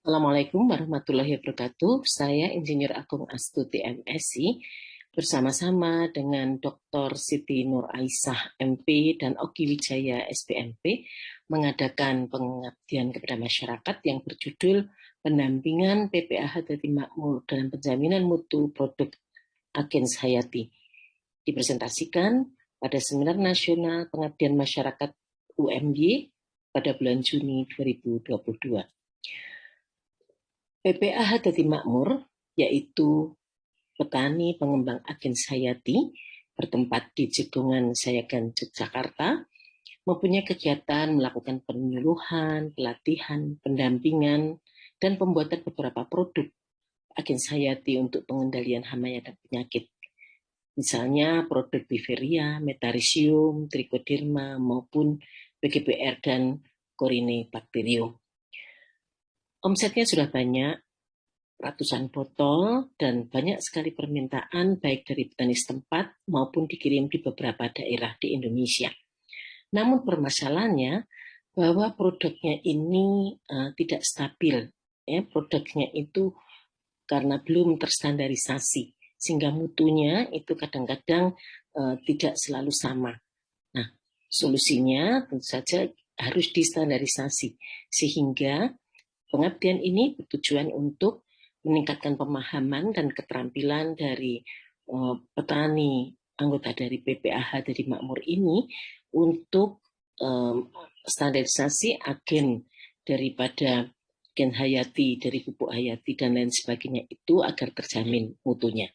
Assalamualaikum warahmatullahi wabarakatuh. Saya Insinyur Agung Astuti MSI bersama-sama dengan Dr. Siti Nur Aisyah MP dan Oki Wijaya SPMP mengadakan pengabdian kepada masyarakat yang berjudul Pendampingan PPAH Dadi Makmur dalam Penjaminan Mutu Produk Agens Hayati. Dipresentasikan pada Seminar Nasional Pengabdian Masyarakat UMY pada bulan Juni 2022. PPAH Dadi Makmur, yaitu petani pengembang agens hayati bertempat di Jegongan Sayagan, Yogyakarta, mempunyai kegiatan melakukan penyuluhan, pelatihan, pendampingan, dan pembuatan beberapa produk agens hayati untuk pengendalian hama dan penyakit. Misalnya produk Biveria, Metarhizium, Trichoderma, maupun PGPR dan Corynebacterium. Omsetnya sudah banyak, ratusan botol, dan banyak sekali permintaan baik dari petani setempat maupun dikirim di beberapa daerah di Indonesia. Namun permasalahannya bahwa produknya ini tidak stabil. Produknya itu karena belum terstandarisasi, sehingga mutunya itu kadang-kadang tidak selalu sama. Nah, solusinya tentu saja harus distandarisasi, sehingga pengabdian ini bertujuan untuk meningkatkan pemahaman dan keterampilan dari petani anggota dari PPAH Dadi Makmur ini untuk standarisasi agen daripada agen hayati, dari pupuk hayati dan lain sebagainya itu agar terjamin mutunya.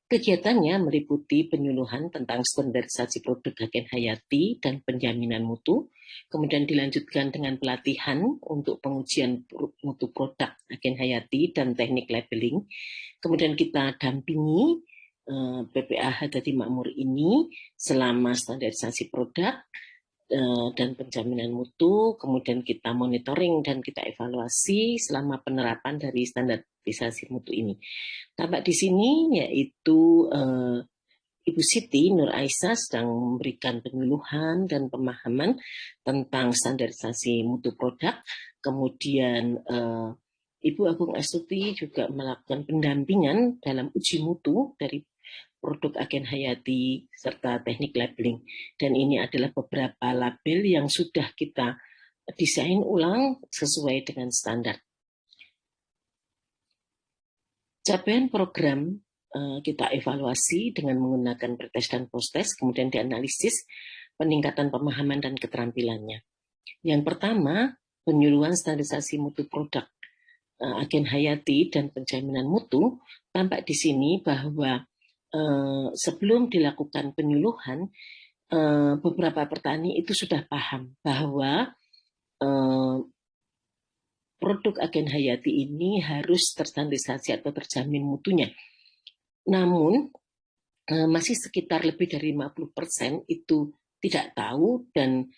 Kegiatannya meliputi penyuluhan tentang standarisasi produk agen hayati dan penjaminan mutu, kemudian dilanjutkan dengan pelatihan untuk pengujian mutu produk agen hayati dan teknik labeling. Kemudian kita dampingi PPAH Dadi Makmur ini selama standarisasi produk dan penjaminan mutu, kemudian kita monitoring dan kita evaluasi selama penerapan dari standarisasi mutu ini. Tampak di sini yaitu Ibu Siti Nur Aisyah sedang memberikan penyuluhan dan pemahaman tentang standarisasi mutu produk. Kemudian Ibu Agung Astuti juga melakukan pendampingan dalam uji mutu dari produk agen hayati serta teknik labeling. Dan ini adalah beberapa label yang sudah kita desain ulang sesuai dengan standar. Capaian program kita evaluasi dengan menggunakan pretest dan post-test, kemudian dianalisis peningkatan pemahaman dan keterampilannya. Yang pertama, penyuluhan standarisasi mutu produk agen hayati dan penjaminan mutu. Tampak di sini bahwa sebelum dilakukan penyuluhan, beberapa petani itu sudah paham bahwa produk agen hayati ini harus terstandarisasi atau terjamin mutunya. Namun, masih sekitar lebih dari 50% itu tidak tahu dan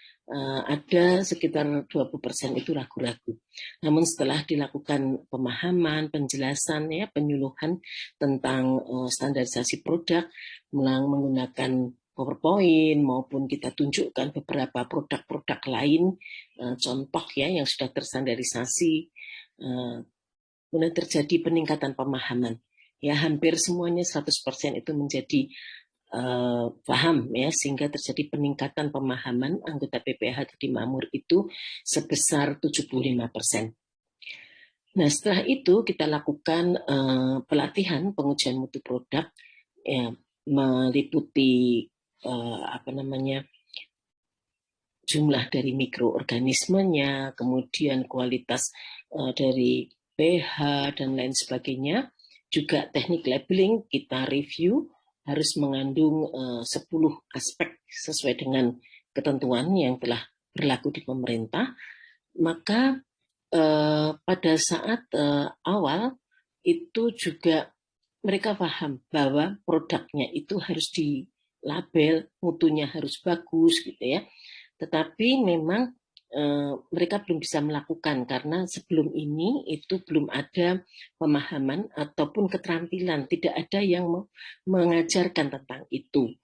ada sekitar 20% itu ragu-ragu. Namun setelah dilakukan pemahaman, penjelasan, penyuluhan tentang standarisasi produk, menggunakan PowerPoint maupun kita tunjukkan beberapa produk-produk lain, contoh yang sudah terstandarisasi, kemudian terjadi peningkatan pemahaman. Hampir semuanya 100% itu menjadi paham sehingga terjadi peningkatan pemahaman anggota PPAH Dadi Makmur itu sebesar 75%. Nah, setelah itu kita lakukan pelatihan pengujian mutu produk meliputi jumlah dari mikroorganismenya, kemudian kualitas dari pH dan lain sebagainya. Juga teknik labeling kita review harus mengandung 10 aspek sesuai dengan ketentuan yang telah berlaku di pemerintah. Maka pada saat awal itu juga mereka paham bahwa produknya itu harus dilabel, mutunya harus bagus gitu ya. Tetapi memang mereka belum bisa melakukan karena sebelum ini itu belum ada pemahaman ataupun keterampilan, tidak ada yang mengajarkan tentang itu.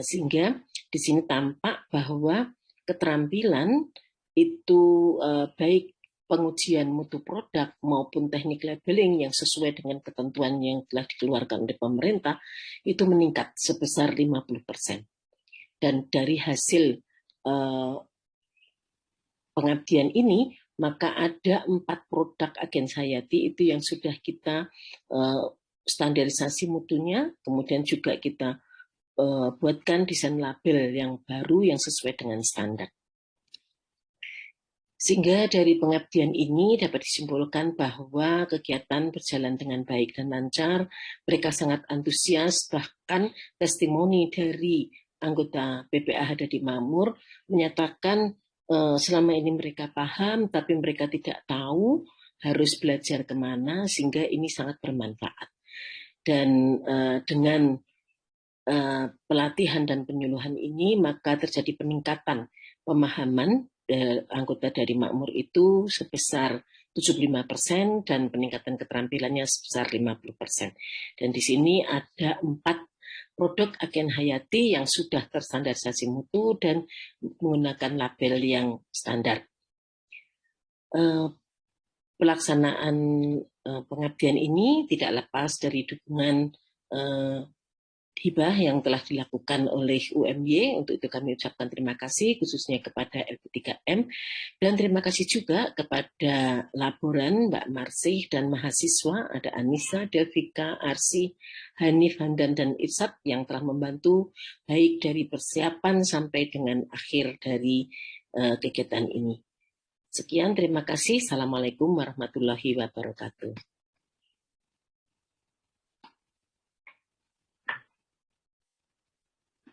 Sehingga di sini tampak bahwa keterampilan itu baik pengujian mutu produk maupun teknik labeling yang sesuai dengan ketentuan yang telah dikeluarkan oleh pemerintah itu meningkat sebesar 50%. Dan dari hasil pengabdian ini, maka ada 4 produk Agen Hayati itu yang sudah kita standarisasi mutunya, kemudian juga kita buatkan desain label yang baru yang sesuai dengan standar. Sehingga dari pengabdian ini dapat disimpulkan bahwa kegiatan berjalan dengan baik dan lancar, mereka sangat antusias, bahkan testimoni dari anggota BPA Hadadi Makmur menyatakan selama ini mereka paham, tapi mereka tidak tahu harus belajar kemana, sehingga ini sangat bermanfaat. Dan dengan pelatihan dan penyuluhan ini, maka terjadi peningkatan pemahaman anggota dari Makmur itu sebesar 75% dan peningkatan keterampilannya sebesar 50%. Dan di sini ada 4 produk Agen Hayati yang sudah terstandarisasi mutu dan menggunakan label yang standar. Pelaksanaan pengabdian ini tidak lepas dari dukungan hibah yang telah dilakukan oleh UMY. Untuk itu kami ucapkan terima kasih khususnya kepada LP3M, dan terima kasih juga kepada laboran Mbak Marsih dan mahasiswa, ada Anissa, Delvika, Arsi, Hanif, Handan, dan Irsat yang telah membantu baik dari persiapan sampai dengan akhir dari kegiatan ini. Sekian, terima kasih. Assalamualaikum warahmatullahi wabarakatuh.